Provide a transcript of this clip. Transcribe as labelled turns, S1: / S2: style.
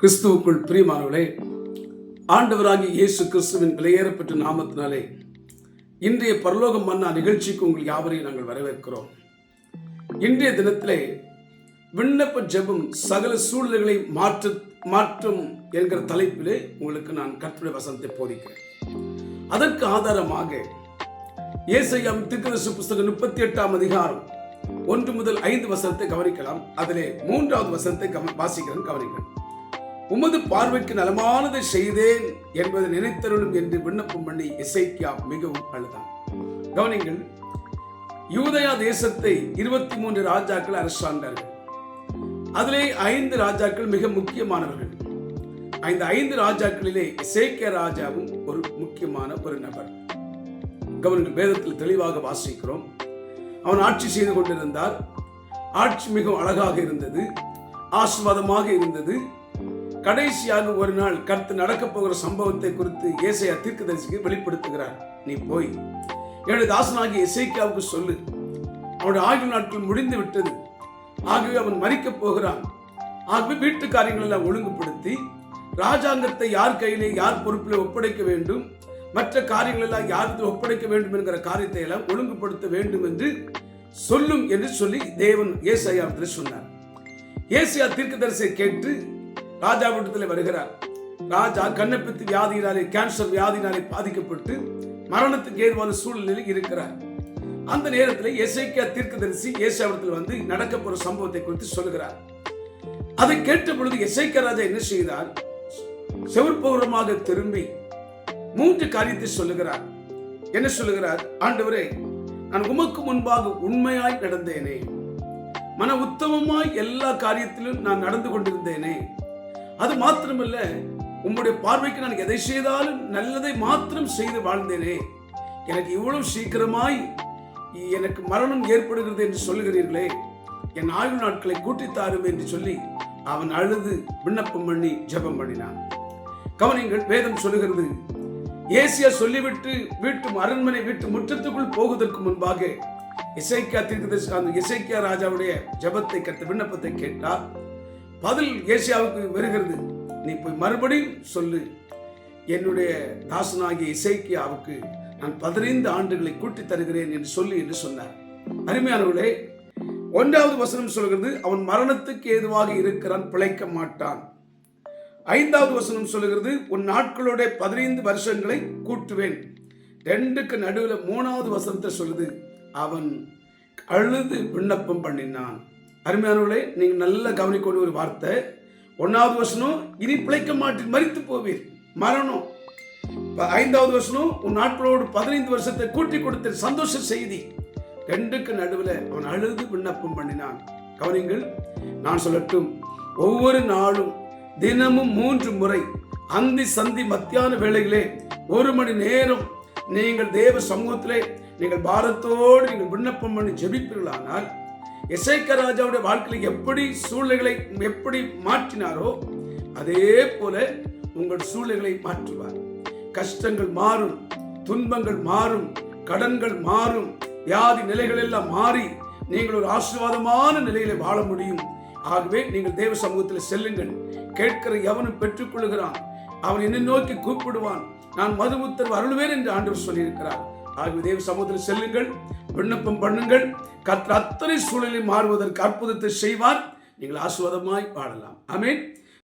S1: கிறிஸ்துவுக்குள் பிரியமானவர்களே, ஆண்டவராகிய இயேசு கிறிஸ்துவின் விலையேறப்பட்ட நாமத்தினாலே இன்றைய பரலோகம் மன்னா நிகழ்ச்சிக்கு உங்கள் யாவரையும் நாங்கள் வரவேற்கிறோம். இன்றைய தினத்திலே விண்ணப்ப ஜெபம் சகல சூழ்நிலைகளை மாற்றும் என்கிற தலைப்பிலே உங்களுக்கு நான் கர்த்தருடைய வசனத்தை போதிக்கிறேன். அதற்கு ஆதாரமாக ஏசாயாவின் தீர்க்கதரிசி புஸ்தகம் 38ஆம் அதிகாரம் 1 முதல் 5 வசனத்தை கவனிக்கலாம். அதிலே 3வது வசனத்தை வாசிக்கிறேன், கவனிக்கிறேன். உமது பார்வைக்கு நலமானதை செய்தேன் என்பதை நினைத்தருளும் என்று விண்ணப்பம் பண்ணி எசேக்கியா மிகவும் அழுதான். கவனிங்கள், யூதயா தேசத்தை 23 ராஜாக்கள் அரசாண்டார்கள். அதிலே 5 ராஜாக்கள் மிக முக்கியமானவர்கள். இந்த 5 ராஜாக்களிலே எசேக்கியா ராஜாவும் ஒரு முக்கியமான ஒரு நபர். கவனிங்கள், வேதத்தில் தெளிவாக வாசிக்கிறோம். அவன் ஆட்சி செய்து கொண்டிருந்தார். ஆட்சி மிகவும் அழகாக இருந்தது, ஆசீர்வாதமாக இருந்தது. கடைசியாக ஒரு நாள் கர்த்தர் நடக்கப் போகிற சம்பவத்தை குறித்து ஏசாயா தீர்க்கதரிசிக்கு வெளிப்படுத்துகிறார். நீ போய் என்னுடைய தாசனாகிய எசேக்கியாவுக்கு சொல்லு, அவனுடைய ஆயுள் நாட்கள் முடிந்து விட்டது, ஆகவே அவன் மரிக்கப் போகிறான். ஆகவே வீட்டு காரியங்கள் எல்லாம் ஒழுங்குபடுத்தி ராஜாங்கத்தை யார் கையிலே யார் பொறுப்பில் ஒப்படைக்க வேண்டும், மற்ற காரியங்கள் எல்லாம் யாருக்கு ஒப்படைக்க வேண்டும் என்கிற காரியத்தை எல்லாம் ஒழுங்குபடுத்த வேண்டும் என்று சொல்லும் என்று சொல்லி தேவன் ஏசாயாவிடத்தில் சொன்னார். ஏசாயா தீர்க்கதரிசியை கேட்டு ராஜாவிடத்தில் வருகிறார். ராஜா கண்ணப்பித்து வியாதியினாலே, கேன்சர் வியாதியினாலே பாதிக்கப்பட்டு மரணத்துக்கு ஏதுவான சூழ்நிலையில் இருக்கிறார். அந்த நேரத்தில் எசேக்கியா தீர்க்கதரிசி ஏசாயாவிடத்தில் வந்து நடக்க போற சம்பவத்தை குறித்து சொல்லுகிறார். அதை கேட்ட பொழுது எசேக்கியா ராஜா என்ன செய்தார்? செவிற்பூர்வமாக திரும்பி 3 காரியத்தை சொல்லுகிறார். என்ன சொல்லுகிறார்? ஆண்டவரே, நான் உமக்கு முன்பாக உண்மையாய் நடந்தேனே, மன உத்தமமாய் எல்லா காரியத்திலும் நான் நடந்து கொண்டிருந்தேனே, அது மாத்திரமல்ல, உம்முடைய பார்வைக்கு நான் எதை செய்தாலும் நல்லதை மாத்திரம் செய்து வாழ்ந்தேனே, எனக்கு இவ்வளவு சீக்கிரமாய் எனக்கு மரணம் ஏற்படுகிறது என்று சொல்லுகிறீர்களே, என் ஆயுள் நாட்களை கூட்டித்தாரும் என்று சொல்லி அவன் அழுது விண்ணப்பம் பண்ணி ஜெபம் பண்ணினான். கவனிங்கள், வேதம் சொல்லுகிறது, ஏசியா சொல்லிவிட்டு அரண்மனை வீட்டு முற்றத்துக்குள் போவதற்கு முன்பாக எசேக்கியா தீர்க்கதரிசி அந்த எசேக்கியா ராஜாவுடைய ஜெபத்தை கர்த்தர் விண்ணப்பத்தை கேட்டார். பதில் ஏசாயாவுக்கு வருகிறது, நீ போய் மறுபடியும் சொல்லு, என்னுடைய தாசனாகிய எசேக்கியாவுக்கு நான் 15 ஆண்டுகளை கூட்டி தருகிறேன் என்று சொல்லி என்று சொன்னார். அருமையானவர்களே, 1வது வசனம் சொல்கிறது, அவன் மரணத்துக்கு ஏதுவாக இருக்கிறான், பிழைக்க மாட்டான். 5வது வசனம் சொல்லுகிறது, உன் நாட்களோட 15 வருஷங்களை கூட்டுவேன். 2க்கு நடுவில் 3வது வசனத்தை சொல்லுது, அவன் அழுது விண்ணப்பம் பண்ணினான். அருமையானவர்களே, நீங்க நல்லா கவனிக்கொண்டு ஒரு வார்த்தை. 1வது வசனம், இனி பிழைக்க மாட்டீர், மரித்து போவீர், மரணம். 5வது வசனம், உன் நாட்களோடு 15 வருஷத்தை கூட்டி கொடுத்த சந்தோஷ செய்தி. 2க்கு நடுவில் அவன் அழுது விண்ணப்பம் பண்ணினான். கவனிங்கள், நான் சொல்லட்டும், ஒவ்வொரு நாளும் தினமும் 3 முறை அந்தி சந்தி மத்தியான வேளைகளே 1 மணி நேரம் நீங்கள் தேவ சமூகத்திலே நீங்கள் பாரத்தோடு நீங்கள் விண்ணப்பம் பண்ணி ஜெபிப்பீர்களானால், எசேக்கியா ராஜாவுடைய வாழ்க்கையில் எப்படி சூழ்நிலைகளை எப்படி மாற்றினாரோ அதே போல உங்கள் சூழ்நிலைகளை மாற்றுவார். கஷ்டங்கள் மாறும், துன்பங்கள் மாறும், கடன்கள் மாறும், வியாதி நிலைகள் எல்லாம் மாறி நீங்கள் ஒரு ஆசீர்வாதமான நிலையில வாழ முடியும். ஆகவே நீங்கள் தேவ சமூகத்தில் செல்லுங்கள். கேட்கிற எவனும் பெற்றுக்கொள்கிறான், அவன் என்னை நோக்கி கூப்பிடுவான், நான் மது உத்தரவு அருள்வேன் என்று ஆண்டவர் சொல்லியிருக்கிறார். ஆகவே தேவ சமூகத்தில் செல்லுங்கள், விண்ணப்பம் பண்ணுங்கள். கர்த்தர் அத்தனை சூழலில் மாறுவதற்கு அற்புதத்தை செய்வார். நீங்கள் ஆசீர்வாதமாய் வாழலாம். ஆமென்.